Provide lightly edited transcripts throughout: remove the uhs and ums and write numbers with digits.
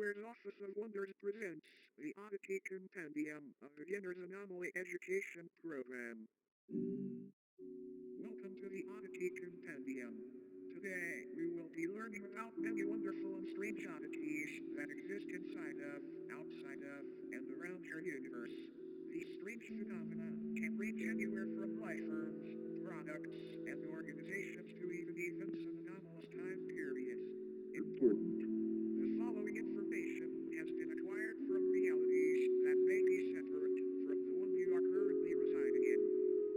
Software's Office of Wonders presents the Oddity Compendium, a beginner's anomaly education program. Welcome to the Oddity Compendium. Today, we will be learning about many wonderful and strange oddities that exist inside of, outside of, and around your universe. These strange phenomena can range anywhere from life forms, products, and organizations to even events and anomalous time periods. Important. The following information has been acquired from realities that may be separate from the one you are currently residing in.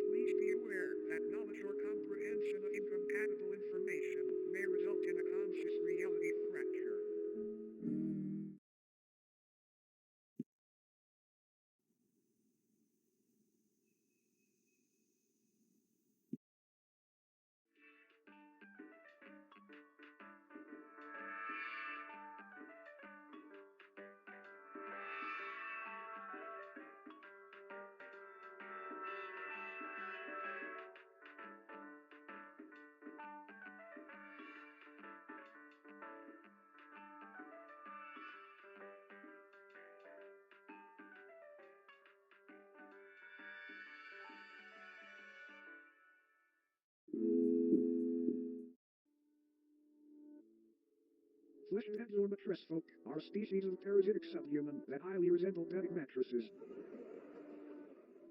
Please be aware that knowledge or comprehension of incompatible information may result in a conscious reality fracture. Fleshheads or mattress folk are a species of parasitic subhuman that highly resemble bedding mattresses.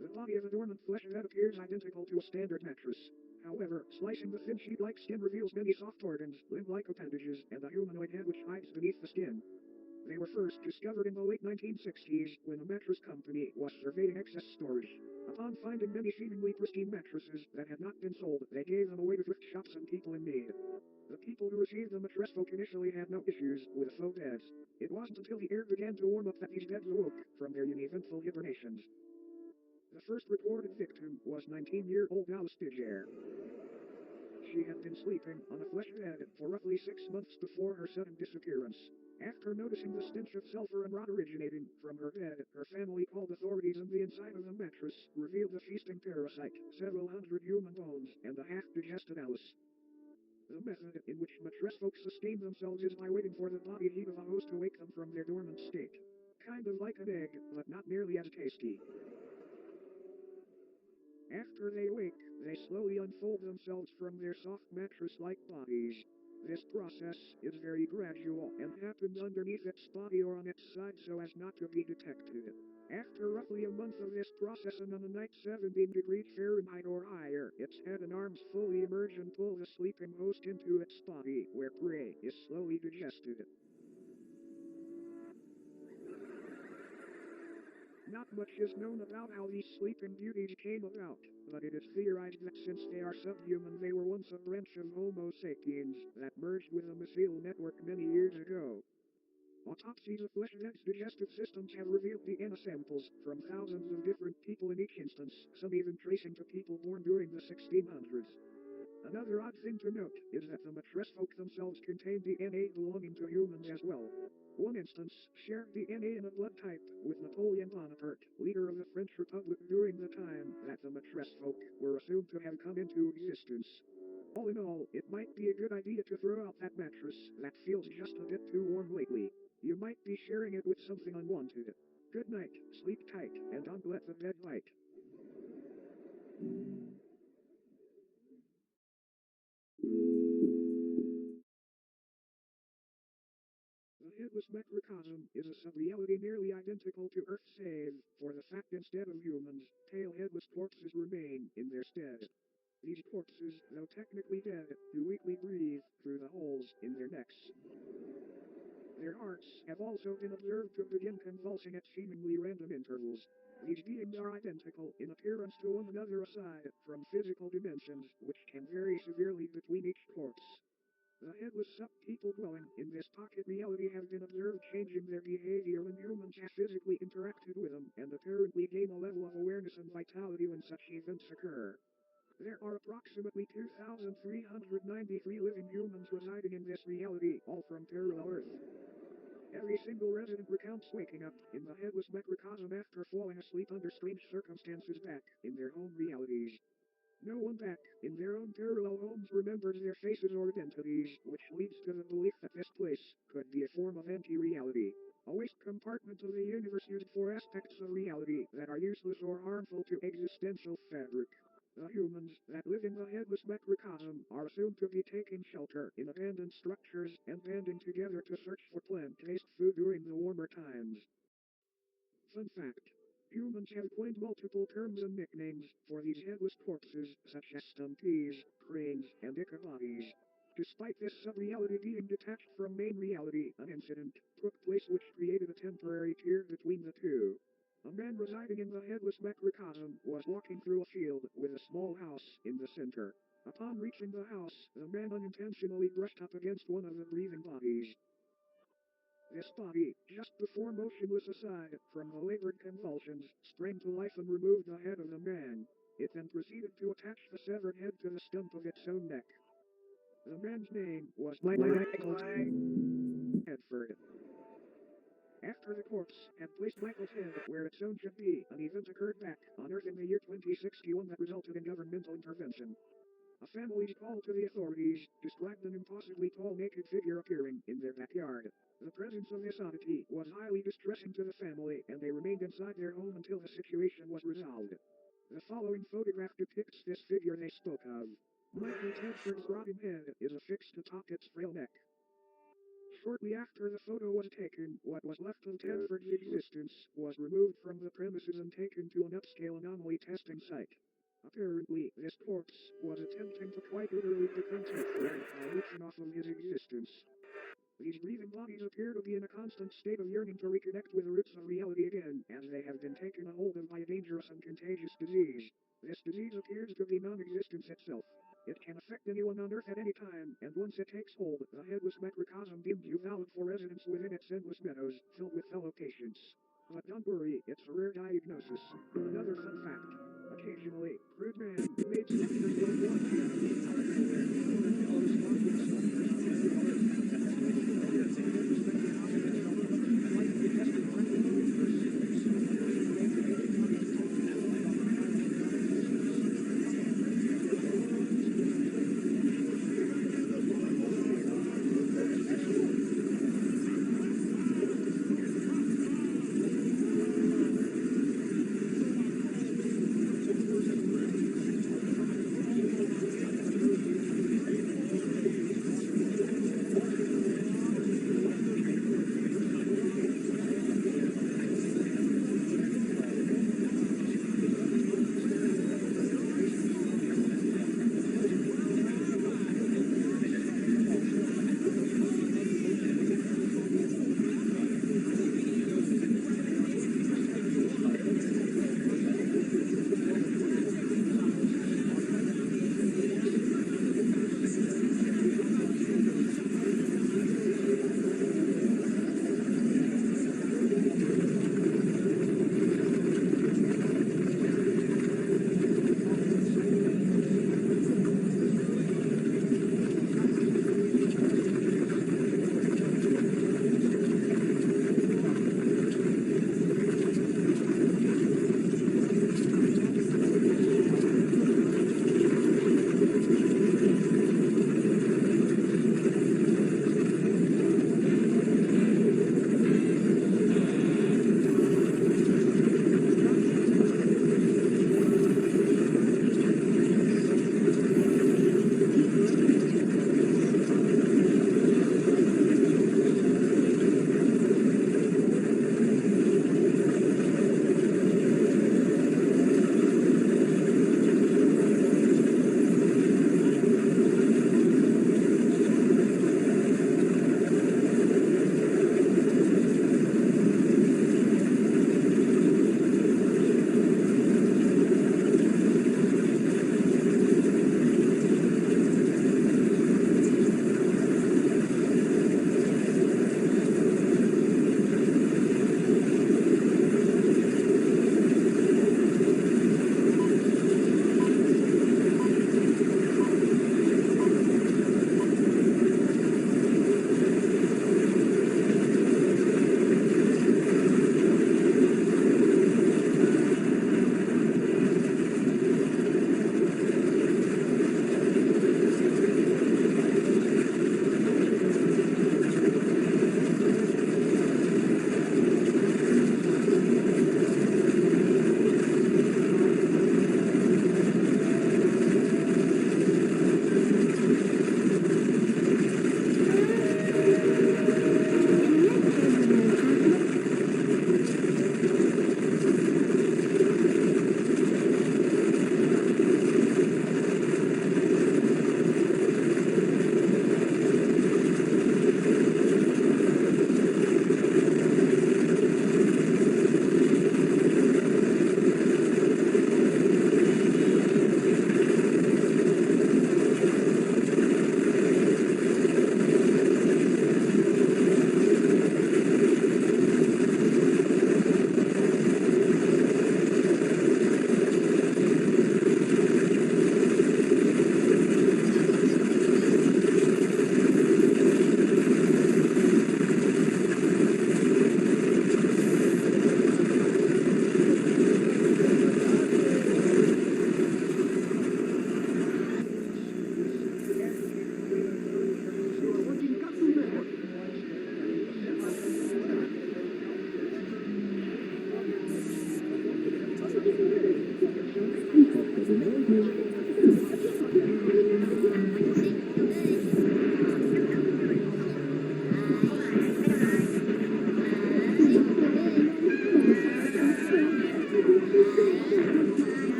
The body of a dormant fleshhead appears identical to a standard mattress. However, slicing the thin sheet-like skin reveals many soft organs, limb-like appendages, and a humanoid head which hides beneath the skin. They were first discovered in the late 1960s when a mattress company was surveying excess storage. Upon finding many seemingly pristine mattresses that had not been sold, they gave them away to thrift shops and people in need. The people who received the mattress folk initially had no issues with faux beds. It wasn't until the air began to warm up that these beds awoke from their uneventful hibernations. The first reported victim was 19-year-old Alstigere. She had been sleeping on a flesh bed for roughly 6 months before her sudden disappearance. After noticing the stench of sulfur and rot originating from her bed, her family called authorities, and the inside of the mattress revealed a feasting parasite, several hundred human bones, and a half-digested Alice. The method in which mattress folks sustain themselves is by waiting for the body heat of a host to wake them from their dormant state. Kind of like an egg, but not nearly as tasty. After they wake, they slowly unfold themselves from their soft mattress-like bodies. This process is very gradual and happens underneath its body or on its side so as not to be detected. After roughly a month of this process and on a night 17 degrees Fahrenheit or higher, its head and arms fully emerge and pull the sleeping host into its body, where prey is slowly digested. Not much is known about how these sleeping beauties came about, but it is theorized that since they are subhuman they were once a branch of Homo sapiens that merged with the mycelial network many years ago. Autopsies of fleshheads' digestive systems have revealed DNA samples from thousands of different people in each instance, some even tracing to people born during the 1600s. Another odd thing to note is that the mattress folk themselves contain DNA belonging to humans as well. One instance shared DNA in a blood type with Napoleon Bonaparte, leader of the French Republic during the time that the mattress folk were assumed to have come into existence. All in all, it might be a good idea to throw out that mattress that feels just a bit too warm lately. You might be sharing it with something unwanted. Good night, sleep tight, and don't let the bed bite. The headless microcosm is a sub-reality nearly identical to Earth save for the fact instead of humans, pale headless corpses remain in their stead. These corpses, though technically dead, do weakly breathe through the holes in their necks. Their hearts have also been observed to begin convulsing at seemingly random intervals. These beings are identical in appearance to one another aside from physical dimensions, which can vary severely between each corpse. The headless sub-people dwelling in this pocket reality have been observed changing their behavior when humans have physically interacted with them and apparently gain a level of awareness and vitality when such events occur. There are approximately 2,393 living humans residing in this reality, all from parallel Earth. Every single resident recounts waking up in the headless microcosm after falling asleep under strange circumstances back in their home realities. No one back in their own parallel homes remembers their faces or identities, which leads to the belief that this place could be a form of anti-reality. A waste compartment of the universe used for aspects of reality that are useless or harmful to existential fabric. The humans that live in the headless microcosm are assumed to be taking shelter in abandoned structures and banding together to search for plant-based food during the warmer times. Fun fact. Humans have coined multiple terms and nicknames for these headless corpses, such as stumpies, cranes, and ichabodies. Despite this sub-reality being detached from main reality, an incident took place which created a temporary tier between the two. A man residing in the headless macrocosm was walking through a field with a small house in the center. Upon reaching the house, the man unintentionally brushed up against one of the breathing bodies. This body, just before motionless aside from the labored convulsions, sprang to life and removed the head of the man. It then proceeded to attach the severed head to the stump of its own neck. The man's name was Michael Hedford. After the corpse had placed Michael's head where its own should be, an event occurred back on Earth in the year 2061 that resulted in governmental intervention. A family's call to the authorities described an impossibly tall naked figure appearing in their backyard. The presence of this oddity was highly distressing to the family, and they remained inside their home until the situation was resolved. The following photograph depicts this figure they spoke of. Michael Tedford's rotting head is affixed atop its frail neck. Shortly after the photo was taken, what was left of Tedford's existence was removed from the premises and taken to an upscale anomaly testing site. Apparently, this corpse was attempting to quite literally become Tedford by leeching off of his existence. These breathing bodies appear to be in a constant state of yearning to reconnect with the roots of reality again, as they have been taken a hold of by a dangerous and contagious disease. This disease appears to be non-existence itself. It can affect anyone on Earth at any time, and once it takes hold, the headless macrocosm deems you valid for residence within its endless meadows, filled with fellow patients. But don't worry, it's a rare diagnosis. Another fun fact. Occasionally, crude man-made structures will form out of nowhere in order to correspond with structures on every Earth.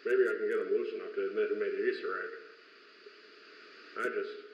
Maybe I can get them loose enough to admit who made the Easter egg. I just